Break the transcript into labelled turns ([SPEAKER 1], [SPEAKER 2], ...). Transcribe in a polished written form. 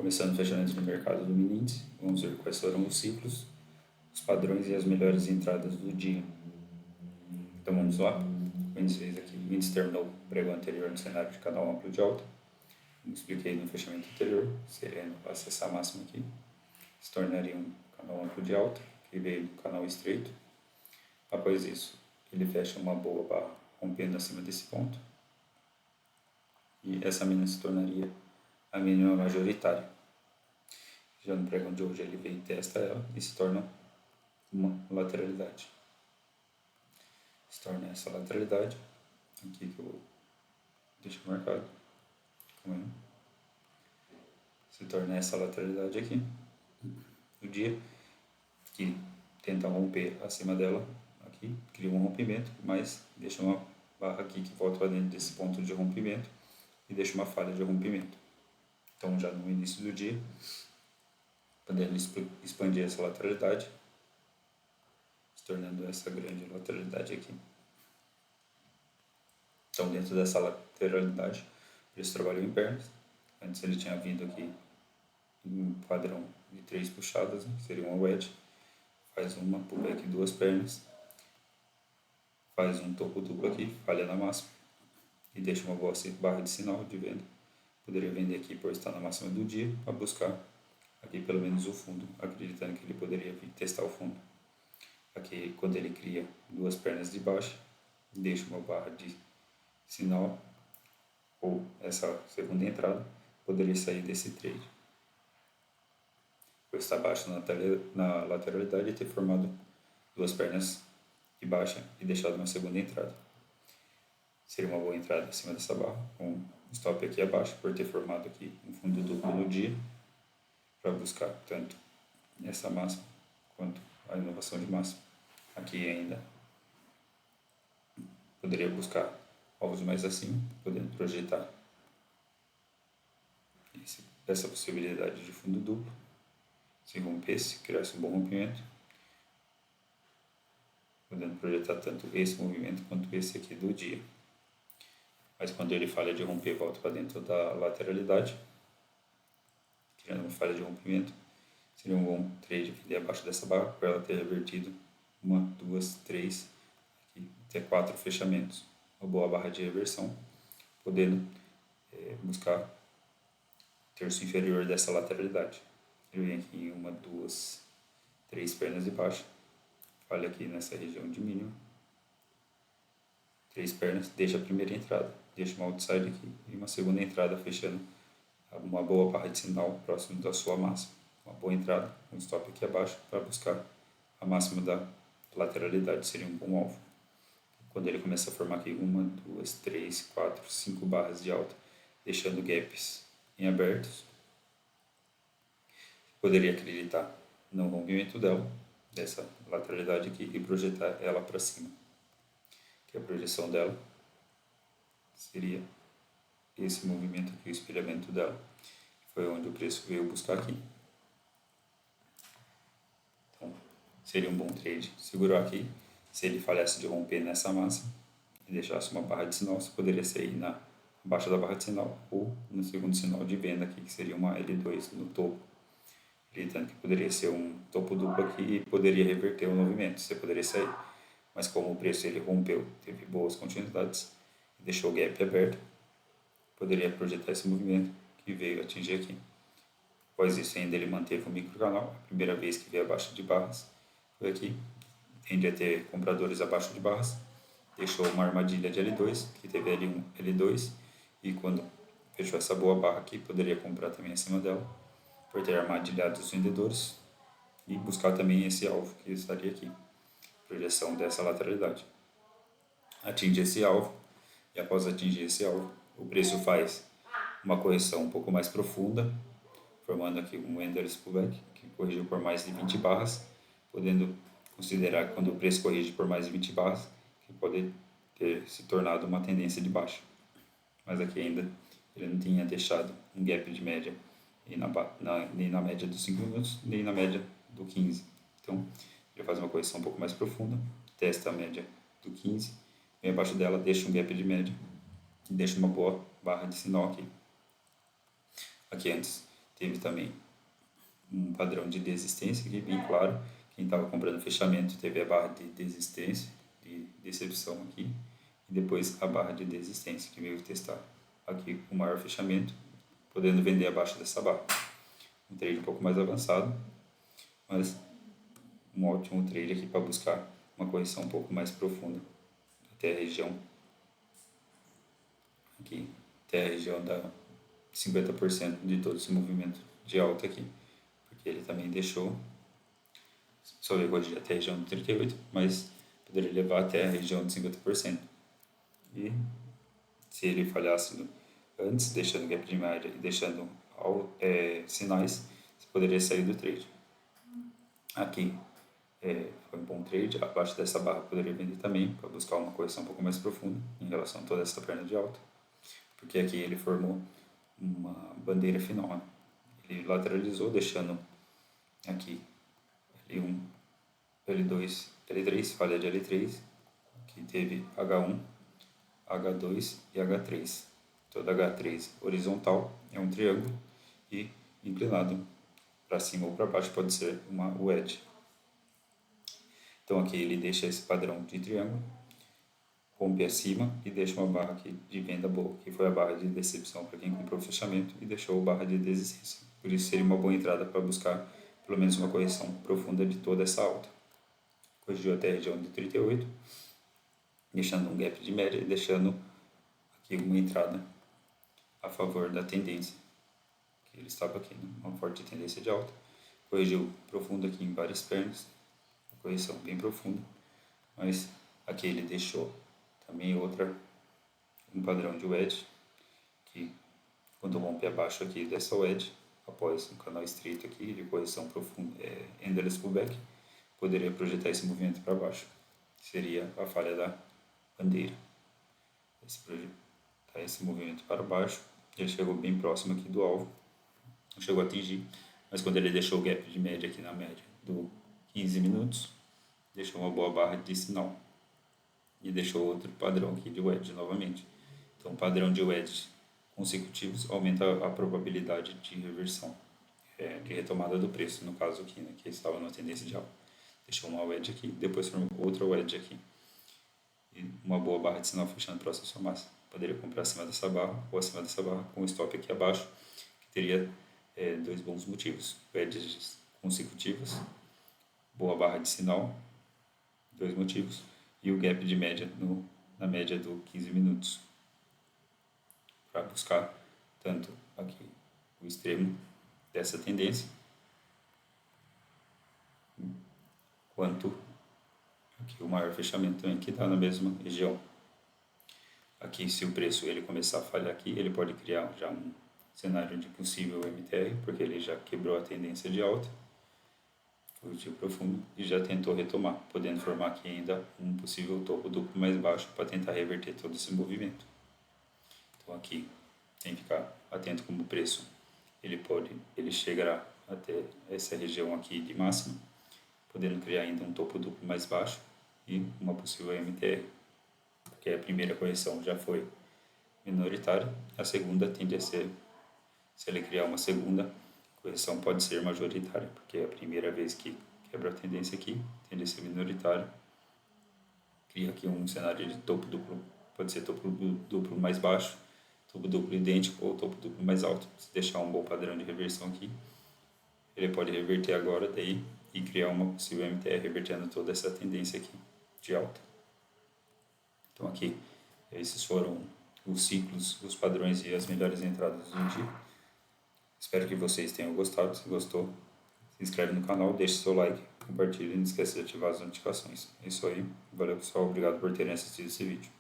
[SPEAKER 1] Começando o fechamento de mercado do mini índice, vamos ver quais foram os ciclos, os padrões e as melhores entradas do dia. Então vamos lá, o índice fez aqui, o índice terminou o pregão anterior no cenário de canal amplo de alta, como expliquei no fechamento anterior, se ele acessar a máxima aqui, se tornaria um canal amplo de alta, que veio do canal estreito. Após isso, ele fecha uma boa barra rompendo acima desse ponto, e essa mínima se tornaria a mínima majoritária. Já no pregão de hoje ele vem e testa ela e se torna uma lateralidade. Se torna essa lateralidade, aqui que eu deixo marcado, se torna essa lateralidade aqui, o dia que tenta romper acima dela, aqui, cria um rompimento, mas deixa uma barra aqui que volta para dentro desse ponto de rompimento e deixa uma falha de rompimento. Então já no início do dia, podendo expandir essa lateralidade, se tornando essa grande lateralidade aqui. Então, dentro dessa lateralidade, o preço trabalhou em pernas. Antes ele tinha vindo aqui em um padrão de 3 puxadas, né? Seria uma wedge. Faz uma pullback, 2 pernas. Faz um topo duplo aqui, falha na máxima. E deixa uma boa barra de sinal de venda. Poderia vender aqui por estar na máxima do dia, para buscar aqui pelo menos o fundo, acreditando que ele poderia vir testar o fundo. Aqui, quando ele cria 2 pernas de baixa, deixa uma barra de sinal, ou essa segunda entrada, poderia sair desse trade. Por estar baixo na lateralidade e ter formado 2 pernas de baixa e deixado uma segunda entrada. Seria uma boa entrada acima dessa barra, com stop aqui abaixo, por ter formado aqui um fundo duplo no dia, para buscar tanto essa máxima quanto a inovação de máxima. Aqui ainda poderia buscar alvos mais acima, podendo projetar essa possibilidade de fundo duplo. Se rompesse, criasse um bom rompimento, podendo projetar tanto esse movimento quanto esse aqui do dia. Mas quando ele falha de romper, volta para dentro da lateralidade, criando uma falha de rompimento, seria um bom trade vender abaixo dessa barra, para ela ter revertido 1, 2, 3, até 4 fechamentos. Uma boa barra de reversão, podendo buscar o terço inferior dessa lateralidade. Ele vem aqui em 1, 2, 3 pernas de baixo, falha aqui nessa região de mínima, 3 pernas, deixa a primeira entrada, deixa uma outside aqui e uma segunda entrada fechando uma boa barra de sinal próximo da sua máxima. Uma boa entrada, um stop aqui abaixo para buscar a máxima da lateralidade, seria um bom alvo. Quando ele começa a formar aqui 1, 2, 3, 4, 5 barras de alta, deixando gaps em abertos, poderia acreditar no rompimento dela, dessa lateralidade aqui, e projetar ela para cima. Que a projeção dela seria esse movimento aqui, o espelhamento dela. Foi onde o preço veio buscar aqui. Então, seria um bom trade segurar aqui. Se ele falhasse de romper nessa massa e deixasse uma barra de sinal, você poderia sair abaixo da barra de sinal ou no segundo sinal de venda aqui, que seria uma L2 no topo. Acreditando que poderia ser um topo duplo aqui e poderia reverter o movimento, você poderia sair. Mas como o preço ele rompeu, teve boas continuidades e deixou o gap aberto, poderia projetar esse movimento que veio atingir aqui. Após isso ainda ele manteve o microcanal, a primeira vez que veio abaixo de barras foi aqui. Tende a ter compradores abaixo de barras, deixou uma armadilha de L2, que teve L1, L2, e quando fechou essa boa barra aqui, poderia comprar também acima dela, por ter armadilhado os vendedores, e buscar também esse alvo que estaria aqui, projeção dessa lateralidade. Atinge esse alvo, e após atingir esse alvo, o preço faz uma correção um pouco mais profunda, formando aqui um Endless Pullback, que corrigiu por mais de 20 barras, podendo considerar que quando o preço corrige por mais de 20 barras, que pode ter se tornado uma tendência de baixa. Mas aqui ainda ele não tinha deixado um gap de média nem na média dos 5 minutos, nem na média do 15. Então, ele faz uma correção um pouco mais profunda, testa a média do 15, vem abaixo dela, deixa um gap de média e deixa uma boa barra de sinal aqui. Aqui antes teve também um padrão de desistência aqui bem claro. Quem estava comprando fechamento teve a barra de desistência, de decepção aqui, e depois a barra de desistência, que veio testar aqui o maior fechamento, podendo vender abaixo dessa barra. Um trade um pouco mais avançado, mas um ótimo trade aqui para buscar uma correção um pouco mais profunda, até a região aqui, até a região da 50% de todo esse movimento de alta aqui, porque ele também deixou, só veio corrigir até a região de 38, mas poderia levar até a região de 50%. E se ele falhasse antes, deixando gap de média e deixando sinais, você poderia sair do trade. Aqui foi um bom trade, abaixo dessa barra poderia vender também, para buscar uma correção um pouco mais profunda em relação a toda essa perna de alta, porque aqui ele formou uma bandeira final, né? Ele lateralizou, deixando aqui L1, L2, L3, falha de L3, que teve H1, H2 e H3. Toda H3 horizontal é um triângulo e inclinado para cima ou para baixo pode ser uma wedge. Então aqui ele deixa esse padrão de triângulo, rompe acima e deixa uma barra aqui de venda boa, que foi a barra de decepção para quem comprou o fechamento e deixou a barra de desistência. Por isso seria uma boa entrada para buscar pelo menos uma correção profunda de toda essa alta. Corrigiu até a região de 38, deixando um gap de média e deixando aqui uma entrada a favor da tendência, que ele estava aqui, uma forte tendência de alta. Corrigiu profundo aqui em várias pernas, uma correção bem profunda, mas aqui ele deixou também um padrão de wedge, que quando rompe abaixo aqui dessa wedge, após um canal estreito aqui de correção profunda, endless pullback, poderia projetar esse movimento para baixo. Seria a falha da bandeira. Esse movimento para baixo, ele chegou bem próximo aqui do alvo, não chegou a atingir, mas quando ele deixou o gap de média aqui na média do 15 minutos, deixou uma boa barra de sinal e deixou outro padrão aqui de wedge novamente. Então, padrão de wedge consecutivos aumenta a probabilidade de reversão, de retomada do preço, no caso aqui, né, que estava na tendência de alta. Deixou uma wedge aqui, depois formou outra wedge aqui e uma boa barra de sinal fechando próximo à sua massa. Poderia comprar acima dessa barra ou acima dessa barra com stop aqui abaixo, que teria dois bons motivos: wedges consecutivos, boa barra de sinal, dois motivos, e o gap de média na média do 15 minutos, para buscar tanto aqui o extremo dessa tendência quanto aqui o maior fechamento também, que está na mesma região. Aqui, se o preço ele começar a falhar aqui, ele pode criar já um cenário de possível MTR, porque ele já quebrou a tendência de alta, corrigiu profundo e já tentou retomar, podendo formar aqui ainda um possível topo duplo mais baixo para tentar reverter todo esse movimento. Então aqui tem que ficar atento como o preço ele chegará até essa região aqui de máxima, podendo criar ainda um topo duplo mais baixo e uma possível MTR, porque a primeira correção já foi minoritária, a segunda tende a ser, se ele criar uma segunda correção, pode ser majoritária, porque é a primeira vez que quebra a tendência aqui, tende a ser minoritária, cria aqui um cenário de topo duplo, pode ser topo duplo mais baixo, topo duplo idêntico ou topo duplo mais alto. Se deixar um bom padrão de reversão aqui, ele pode reverter agora daí e criar uma possível MTR revertendo toda essa tendência aqui de alta. Então aqui, esses foram os ciclos, os padrões e as melhores entradas do dia. Espero que vocês tenham gostado. Se gostou, se inscreve no canal, deixe seu like, compartilhe e não esqueça de ativar as notificações. É isso aí. Valeu, pessoal. Obrigado por terem assistido esse vídeo.